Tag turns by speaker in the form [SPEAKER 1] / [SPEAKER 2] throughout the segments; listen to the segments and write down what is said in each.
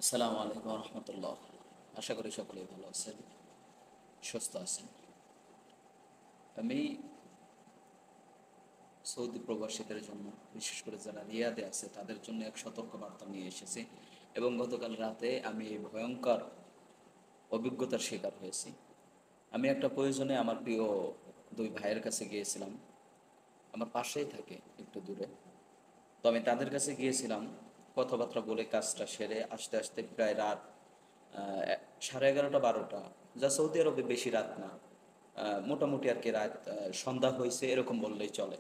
[SPEAKER 1] আসসালামু আলাইকুম রহমতুল্লাহ। আশা করি সকলেই ভালো আছেন, সুস্থ আছেন। আমি সৌদি প্রবাসীদের জন্য, বিশেষ করে যারা রিয়াদে আছে তাদের জন্য এক সতর্ক বার্তা নিয়ে এসেছি। এবং গতকাল রাতে আমি এই ভয়ঙ্কর অভিজ্ঞতার শিকার হয়েছি। আমি একটা প্রয়োজনে আমার প্রিয় দুই ভাইয়ের কাছে গিয়েছিলাম। আমার পাশেই থাকে, একটু দূরে। তো আমি তাদের কাছে গিয়েছিলাম, কথাবার্তা বলে কাজটা সেরে আসতে আসতে প্রায় রাত 11:30 12টা। যা সৌদি আরবে বেশি রাত না, মোটামুটি আর কি রাত, সন্ধ্যা হয়েছে এরকম বললেই চলে।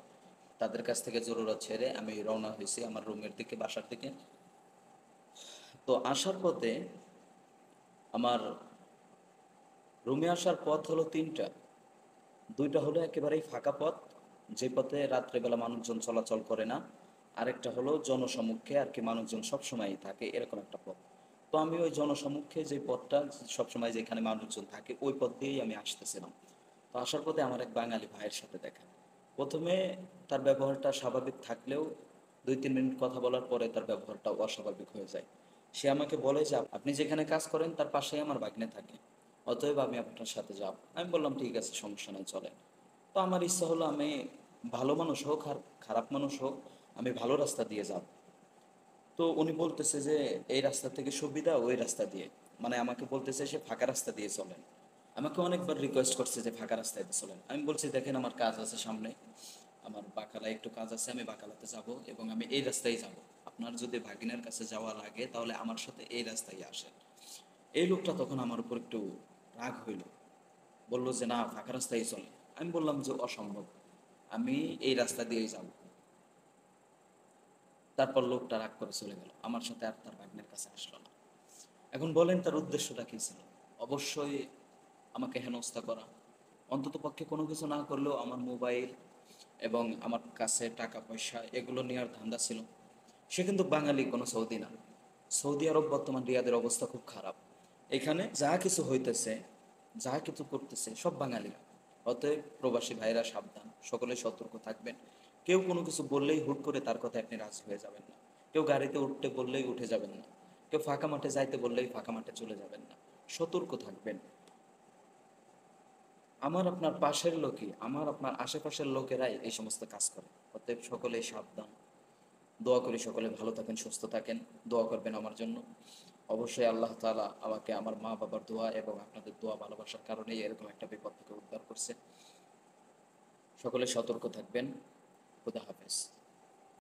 [SPEAKER 1] তাদের কাছ থেকে জরুরত ছেড়ে আমি রওনা হয়েছি আমার রুমের দিকে, বাসার দিকে। তো আসার পথে আমার রুমে আসার পথ হলো তিনটা। দুইটা হলো একেবারেই ফাঁকা পথ, যে পথে রাত্রেবেলা মানুষজন চলাচল করে না। আরেকটা হলো জনসমক্ষে আর কি, মানুষজন সবসময়ই থাকে এরকম একটা পথ। তো আমি ওই জনসমক্ষে যে পথটা, সবসময় যেখানে মানুষজন থাকে ওই পথ দিয়েই আমি আসতেছিলাম। তো আসার পথে আমার এক বাঙালি ভাইয়ের সাথে দেখা। প্রথমে তার ব্যবহারটা স্বাভাবিক থাকলেও 2-3 মিনিট কথা বলার পরে তার ব্যবহারটা অস্বাভাবিক হয়ে যায়। সে আমাকে বলে যে আপনি যেখানে কাজ করেন তার পাশেই আমার ভাগ্নে থাকে, অতএব আমি আপনার সাথে যাব। আমি বললাম ঠিক আছে, সমস্যা নেই, চলেন। তো আমার ইচ্ছা হলো আমি, ভালো মানুষ হোক আর খারাপ মানুষ হোক, আমি ভালো রাস্তা দিয়ে যাব। তো উনি বলতেছে যে এই রাস্তা থেকে সুবিধা ওই রাস্তা দিয়ে, মানে আমাকে বলতেছে সে ফাঁকা রাস্তা দিয়ে চলেন। আমাকে অনেকবার রিকোয়েস্ট করছে যে ফাঁকা রাস্তায় দিয়ে চলেন। আমি বলছি দেখেন আমার কাজ আছে সামনে, আমার বাকালায় একটু কাজ আছে, আমি বাকালাতে যাব এবং আমি এই রাস্তায় যাব। আপনার যদি ভাগিনের কাছে যাওয়া লাগে তাহলে আমার সাথে এই রাস্তায় আসেন। এই লোকটা তখন আমার উপর একটু রাগ হইল, বলল যে না, ফাঁকা রাস্তায় চলে। আমি বললাম যে অসম্ভব, আমি এই রাস্তা দিয়েই যাব। তারপর লোকটা রাগ করে চলে গেল, আমার সাথে আর তার ভাগ্নের কাছে আসলো না। এখন বলেন তার উদ্দেশ্যটা কী ছিল? অবশ্যই আমাকে হেনস্থা করা, অন্তত পক্ষে কোনো কিছু না করলেও আমার মোবাইল এবং আমার কাছে টাকা পয়সা এগুলো নেওয়ার ধান্দা ছিল। সে কিন্তু বাঙালি, কোনো সৌদি না। সৌদি আরব বর্তমান রিয়াদের অবস্থা খুব খারাপ। এখানে যা কিছু হইতেছে, যা কিছু করতেছে সব বাঙালিরা। অতএব প্রবাসী ভাইরা সাবধান, সকলে সতর্ক থাকবেন। কেউ কোনো কিছু বললেই হুট করে তার কথায় আপনি রাজি হয়ে যাবেন না। কেউ গাড়িতে উঠতে বললেই উঠে যাবেন না। কেউ ফাঁকা মাঠে যাইতে বললেই ফাঁকা মাঠে চলে যাবেন না। সতর্ক থাকবেন। আমার আপনার পাশের লোকই, আমার আপনার আশেপাশের লোকেরাই এই সমস্ত কাজ করে। অতএব সকলেই সাবধান। দোয়া করি সকলে ভালো থাকেন, সুস্থ থাকেন। দোয়া করবেন আমার জন্য। অবশ্যই আল্লাহ তাআলা আমাকে আমার মা বাবার দোয়া এবং আপনাদের দোয়া ভালোবাসার কারণেই এরকম একটা বিপদ থেকে উদ্ধার করছে। সকলে সতর্ক থাকবেন। খুদা হাফেজ।